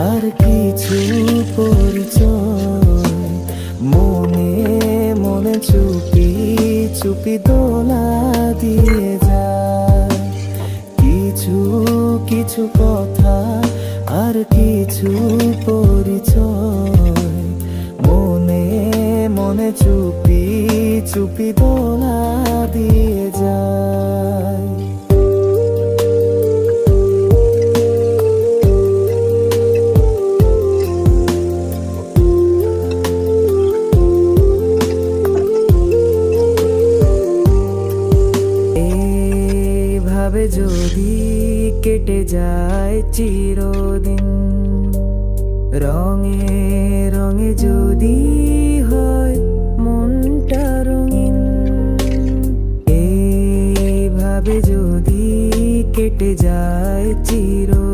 আর কিছু পরিচয় মনে মনে চুপি চুপি দোলা দিয়ে যায়। কিছু কিছু কথা আর কিছু পরিচয় মনে মনে চুপি চুপি দোলা দিয়ে যায়। এভাবে যদি কেটে যায় চিরদিন, রঙে রঙে যদি হয় মনটা রঙিন, এইভাবে যদি কেটে যায় চিরদিন,